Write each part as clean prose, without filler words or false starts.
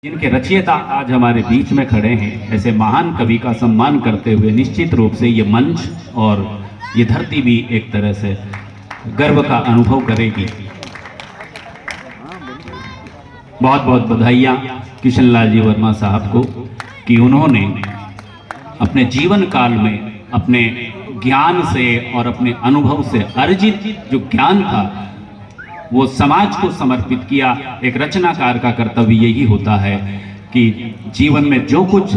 जिनके रचयिता आज हमारे बीच में खड़े हैं, ऐसे महान कवि का सम्मान करते हुए निश्चित रूप से ये मंच और ये धरती भी एक तरह से गर्व का अनुभव करेगी। बहुत बहुत बधाइयाँ किशनलाल जी वर्मा साहब को कि उन्होंने अपने जीवन काल में अपने ज्ञान से और अपने अनुभव से अर्जित जो ज्ञान था वो समाज को समर्पित किया। एक रचनाकार का कर्तव्य यही होता है कि जीवन में जो कुछ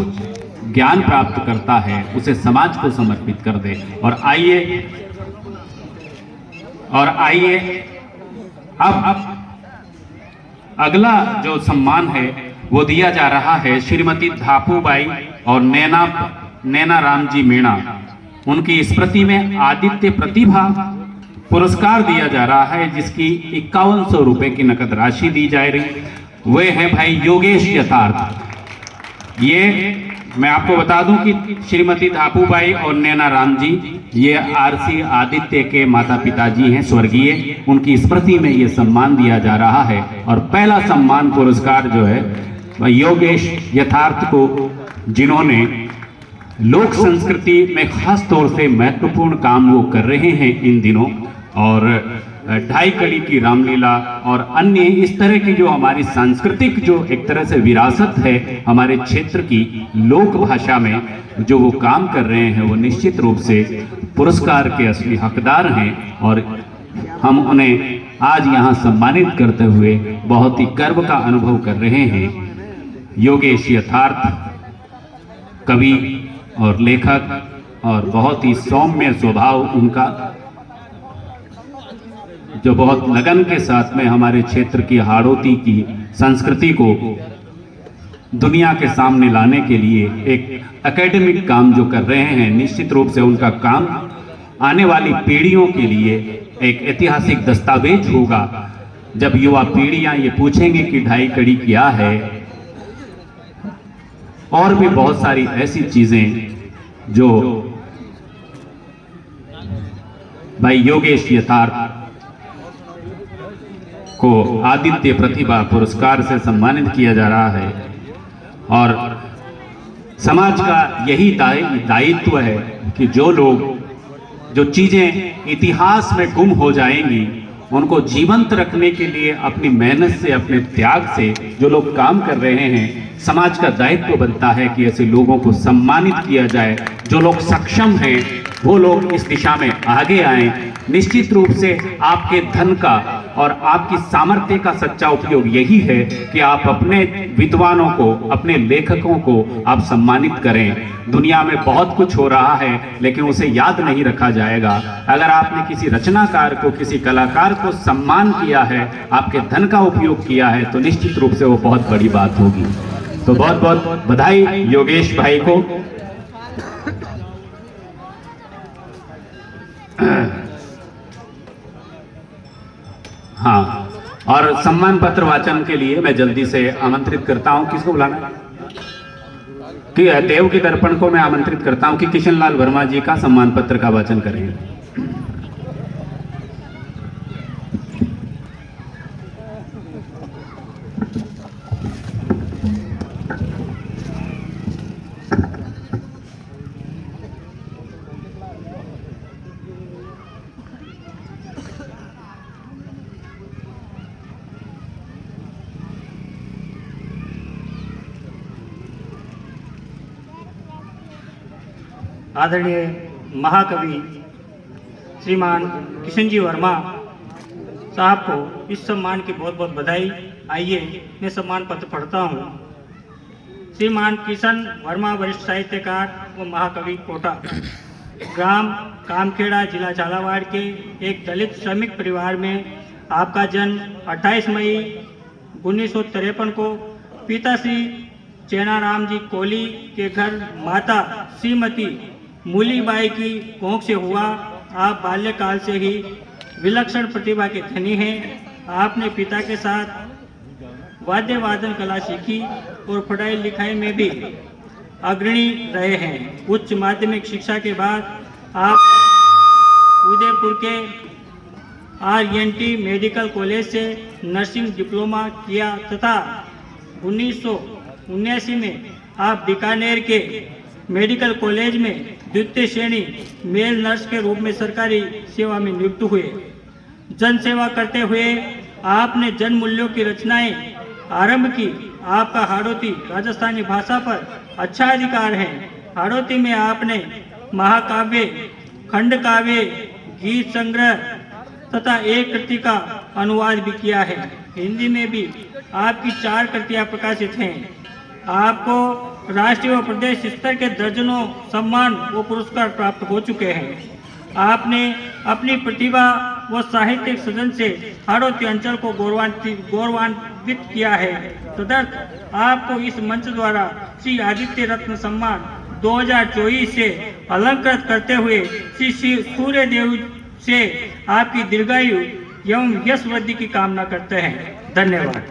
ज्ञान प्राप्त करता है उसे समाज को समर्पित कर दे। और आइए अब अगला जो सम्मान है वो दिया जा रहा है श्रीमती धापूबाई और नैना राम जी मीणा। उनकी स्मृति में आदित्य प्रतिभा पुरस्कार दिया जा रहा है, जिसकी 5100 रुपए की नकद राशि दी जा रही। वे हैं भाई योगेश यथार्थ। ये मैं आपको बता दूं कि श्रीमती धापूबाई और नैना राम जी ये आरसी आदित्य के माता पिताजी हैं स्वर्गीय। उनकी स्मृति में ये सम्मान दिया जा रहा है और पहला सम्मान पुरस्कार जो है वह योगेश यथार्थ को, जिन्होंने लोक संस्कृति में खास तौर से महत्वपूर्ण काम वो कर रहे हैं इन दिनों। और ढाई कड़ी की रामलीला और अन्य इस तरह की जो हमारी सांस्कृतिक जो एक तरह से विरासत है हमारे क्षेत्र की लोक भाषा में जो वो काम कर रहे हैं, वो निश्चित रूप से पुरस्कार के असली हकदार हैं। और हम उन्हें आज यहाँ सम्मानित करते हुए बहुत ही गर्व का अनुभव कर रहे हैं। योगेश यथार्थ कवि और लेखक और बहुत ही सौम्य स्वभाव उनका, जो बहुत लगन के साथ में हमारे क्षेत्र की हाड़ौती की संस्कृति को दुनिया के सामने लाने के लिए एक एकेडमिक काम जो कर रहे हैं। निश्चित रूप से उनका काम आने वाली पीढ़ियों के लिए एक ऐतिहासिक दस्तावेज होगा। जब युवा पीढ़ियां ये पूछेंगे कि ढाई कड़ी क्या है, और भी बहुत सारी ऐसी चीजें जो भाई योगेश यथार्थ को आदित्य प्रतिभा पुरस्कार से सम्मानित किया जा रहा है। और समाज का यही दायित्व है कि जो लोग जो चीजें इतिहास में गुम हो जाएंगी उनको जीवंत रखने के लिए अपनी मेहनत से, अपने त्याग से जो लोग काम कर रहे हैं, समाज का दायित्व बनता है कि ऐसे लोगों को सम्मानित किया जाए। जो लोग सक्षम हैं वो लोग इस दिशा में आगे आएं। निश्चित रूप से आपके धन का और आपकी सामर्थ्य का सच्चा उपयोग यही है कि आप अपने विद्वानों को, अपने लेखकों को आप सम्मानित करें। दुनिया में बहुत कुछ हो रहा है लेकिन उसे याद नहीं रखा जाएगा। अगर आपने किसी रचनाकार को, किसी कलाकार को सम्मान किया है, आपके धन का उपयोग किया है, तो निश्चित रूप से वो बहुत बड़ी बात होगी। तो बहुत बहुत बधाई योगेश भाई को। हाँ, और सम्मान पत्र वाचन के लिए मैं जल्दी से आमंत्रित करता हूं, किसको बुलाना है? कि देव के दर्पण को मैं आमंत्रित करता हूं कि किशनलाल वर्मा जी का सम्मान पत्र का वाचन करेंगे। आदरणीय महाकवि श्रीमान किशन जी वर्मा साहब को इस सम्मान की बहुत बहुत बधाई। आइए मैं सम्मान पत्र पढ़ता हूँ। श्रीमान किशन वर्मा वरिष्ठ साहित्यकार व महाकवि कोटा, ग्राम कामखेड़ा, जिला झालावाड़ के एक दलित श्रमिक परिवार में आपका जन्म 28 मई 1953 को पिता श्री चेनाराम जी कोली के घर माता श्रीमती मूलीबाई की कोख से हुआ। आप बाल्यकाल से ही विलक्षण प्रतिभा के धनी हैं। आपने पिता के साथ वाद्य वादन कला सीखी और पढ़ाई लिखाई में भी अग्रणी रहे हैं। उच्च माध्यमिक शिक्षा के बाद आप उदयपुर के RNT मेडिकल कॉलेज से नर्सिंग डिप्लोमा किया तथा 1900 1979 में आप बीकानेर के मेडिकल कॉलेज में द्वितीय श्रेणी मेल नर्स के रूप में सरकारी सेवा में नियुक्त हुए। जन सेवा करते हुए आपने जन मूल्यों की रचनाएं आरंभ की। आपका हाड़ौती राजस्थानी भाषा पर अच्छा अधिकार है। हाड़ौती में आपने महाकाव्य, खंड काव्य, गीत संग्रह तथा एक कृति का अनुवाद भी किया है। हिंदी में भी आपकी 4 कृतियां प्रकाशित हैं। आपको राष्ट्रीय व प्रदेश स्तर के दर्जनों सम्मान व पुरस्कार प्राप्त हो चुके हैं। आपने अपनी प्रतिभा व साहित्यिक सृजन से हाड़ौती अंचल को गौरवान्वित किया है। तदर्थ आपको इस मंच द्वारा श्री आदित्य रत्न सम्मान 2024 से अलंकृत करते हुए श्री सूर्यदेव से आपकी दीर्घायु एवं यश वृद्धि की कामना करते हैं। धन्यवाद।